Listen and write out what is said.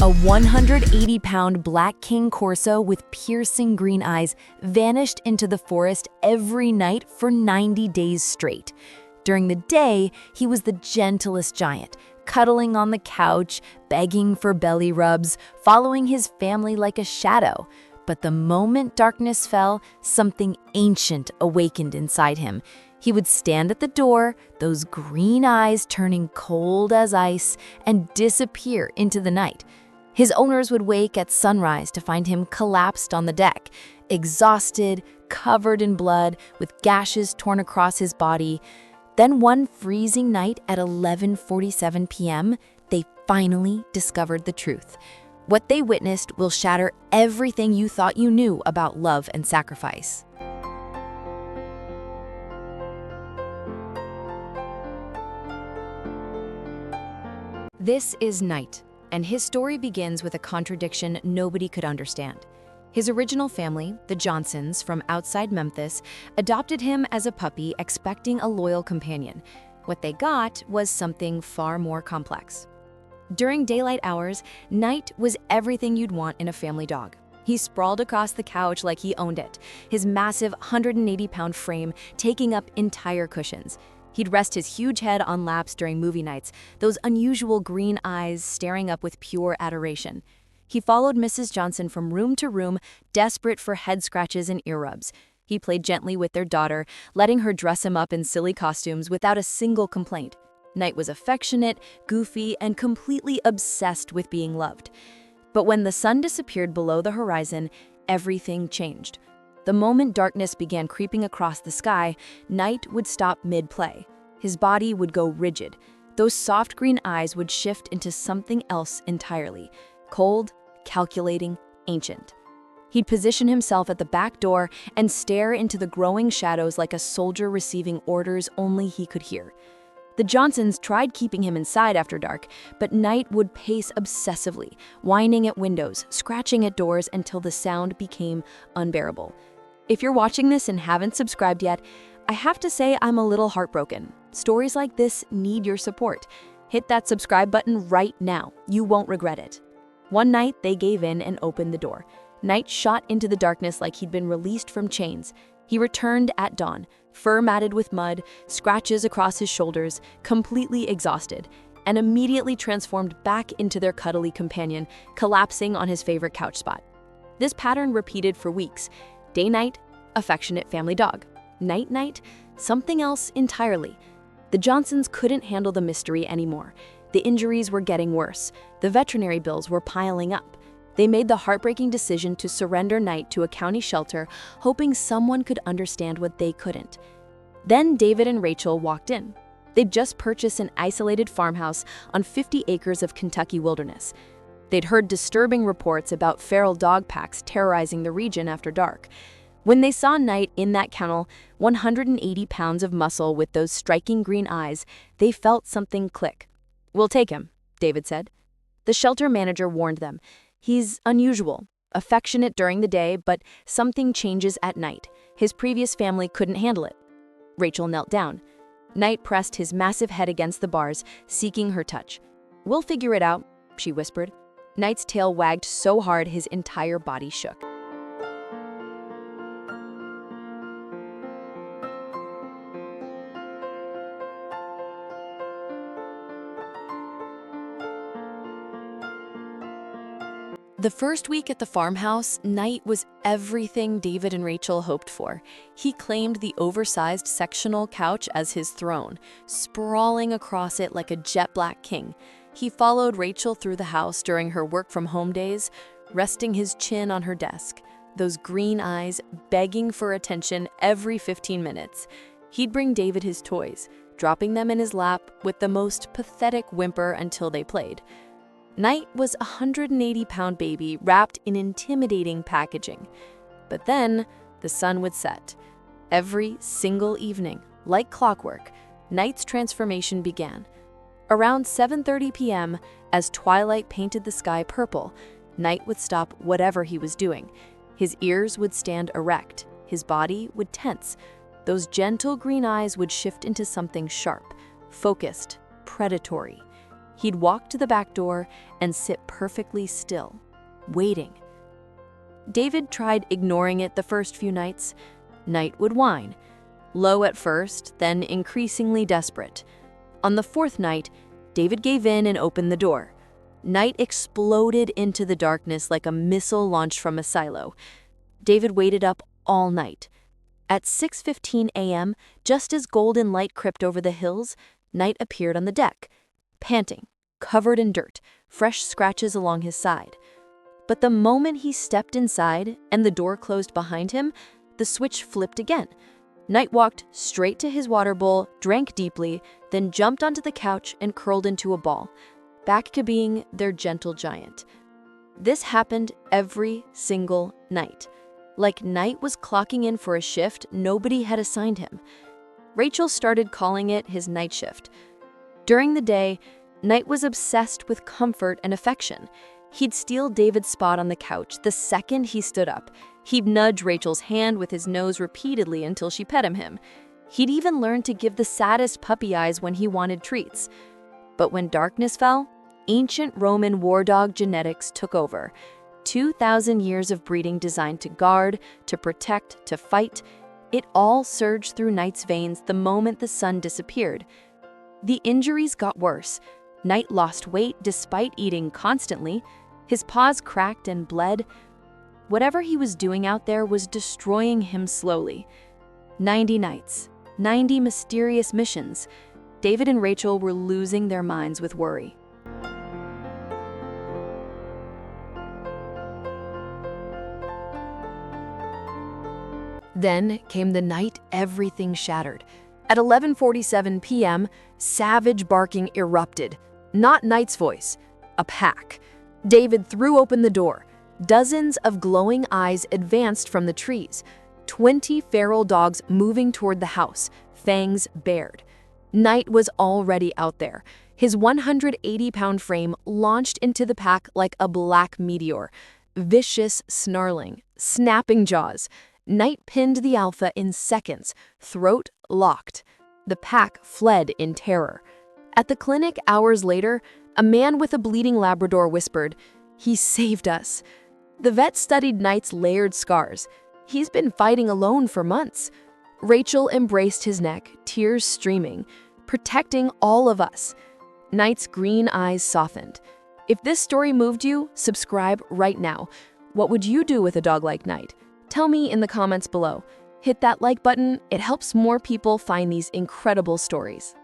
A 180-pound black king Corso with piercing green eyes vanished into the forest every night for 90 days straight. During the day, he was the gentlest giant, cuddling on the couch, begging for belly rubs, following his family like a shadow. But the moment darkness fell, something ancient awakened inside him. He would stand at the door, those green eyes turning cold as ice, and disappear into the night. His owners would wake at sunrise to find him collapsed on the deck, exhausted, covered in blood, with gashes torn across his body. Then one freezing night at 11:47 p.m., they finally discovered the truth. What they witnessed will shatter everything you thought you knew about love and sacrifice. This is Knight, and his story begins with a contradiction nobody could understand. His original family, the Johnsons from outside Memphis, adopted him as a puppy expecting a loyal companion. What they got was something far more complex. During daylight hours, Knight was everything you'd want in a family dog. He sprawled across the couch like he owned it, his massive 180-pound frame taking up entire cushions. He'd rest his huge head on laps during movie nights, those unusual green eyes staring up with pure adoration. He followed Mrs. Johnson from room to room, desperate for head scratches and ear rubs. He played gently with their daughter, letting her dress him up in silly costumes without a single complaint. Knight was affectionate, goofy, and completely obsessed with being loved. But when the sun disappeared below the horizon, everything changed. The moment darkness began creeping across the sky, Knight would stop mid-play. His body would go rigid. Those soft green eyes would shift into something else entirely. Cold, calculating, ancient. He'd position himself at the back door and stare into the growing shadows like a soldier receiving orders only he could hear. The Johnsons tried keeping him inside after dark, but Knight would pace obsessively, whining at windows, scratching at doors until the sound became unbearable. If you're watching this and haven't subscribed yet, I have to say I'm a little heartbroken. Stories like this need your support. Hit that subscribe button right now. You won't regret it. One night, they gave in and opened the door. Knight shot into the darkness like he'd been released from chains. He returned at dawn, fur matted with mud, scratches across his shoulders, completely exhausted, and immediately transformed back into their cuddly companion, collapsing on his favorite couch spot. This pattern repeated for weeks. Day-night, affectionate family dog. Night-night, something else entirely. The Johnsons couldn't handle the mystery anymore. The injuries were getting worse. The veterinary bills were piling up. They made the heartbreaking decision to surrender Knight to a county shelter, hoping someone could understand what they couldn't. Then David and Rachel walked in. They'd just purchased an isolated farmhouse on 50 acres of Kentucky wilderness. They'd heard disturbing reports about feral dog packs terrorizing the region after dark. When they saw Knight in that kennel, 180 pounds of muscle with those striking green eyes, they felt something click. "We'll take him," David said. The shelter manager warned them. "He's unusual, affectionate during the day, but something changes at night. His previous family couldn't handle it." Rachel knelt down. Knight pressed his massive head against the bars, seeking her touch. "We'll figure it out," she whispered. Knight's tail wagged so hard his entire body shook. The first week at the farmhouse, Knight was everything David and Rachel hoped for. He claimed the oversized sectional couch as his throne, sprawling across it like a jet-black king. He followed Rachel through the house during her work-from-home days, resting his chin on her desk, those green eyes begging for attention every 15 minutes. He'd bring David his toys, dropping them in his lap with the most pathetic whimper until they played. Knight was a 180-pound baby wrapped in intimidating packaging. But then, the sun would set. Every single evening, like clockwork, Knight's transformation began. Around 7:30 p.m., as twilight painted the sky purple, Knight would stop whatever he was doing. His ears would stand erect, his body would tense. Those gentle green eyes would shift into something sharp, focused, predatory. He'd walk to the back door and sit perfectly still, waiting. David tried ignoring it the first few nights. Knight would whine, low at first, then increasingly desperate. On the fourth night, David gave in and opened the door. Knight exploded into the darkness like a missile launched from a silo. David waited up all night. At 6:15 a.m., just as golden light crept over the hills, Knight appeared on the deck, panting, covered in dirt, fresh scratches along his side. But the moment he stepped inside and the door closed behind him, the switch flipped again. Knight walked straight to his water bowl, drank deeply, then jumped onto the couch and curled into a ball, back to being their gentle giant. This happened every single night. Like Knight was clocking in for a shift nobody had assigned him. Rachel started calling it his night shift. During the day, Knight was obsessed with comfort and affection. He'd steal David's spot on the couch the second he stood up. He'd nudge Rachel's hand with his nose repeatedly until she petted him. He'd even learned to give the saddest puppy eyes when he wanted treats. But when darkness fell, ancient Roman war dog genetics took over. 2,000 years of breeding designed to guard, to protect, to fight. It all surged through Knight's veins the moment the sun disappeared. The injuries got worse. Knight lost weight despite eating constantly. His paws cracked and bled. Whatever he was doing out there was destroying him slowly. 90 nights, 90 mysterious missions. David and Rachel were losing their minds with worry. Then came the night everything shattered. At 11:47 p.m., savage barking erupted. Not Knight's voice, a pack. David threw open the door. Dozens of glowing eyes advanced from the trees. 20 feral dogs moving toward the house, fangs bared. Knight was already out there. His 180-pound frame launched into the pack like a black meteor. Vicious snarling, snapping jaws. Knight pinned the alpha in seconds, throat locked. The pack fled in terror. At the clinic hours later, a man with a bleeding Labrador whispered, "He saved us." The vet studied Knight's layered scars. He's been fighting alone for months. Rachel embraced his neck, tears streaming, protecting all of us. Knight's green eyes softened. If this story moved you, subscribe right now. What would you do with a dog like Knight? Tell me in the comments below. Hit that like button, it helps more people find these incredible stories.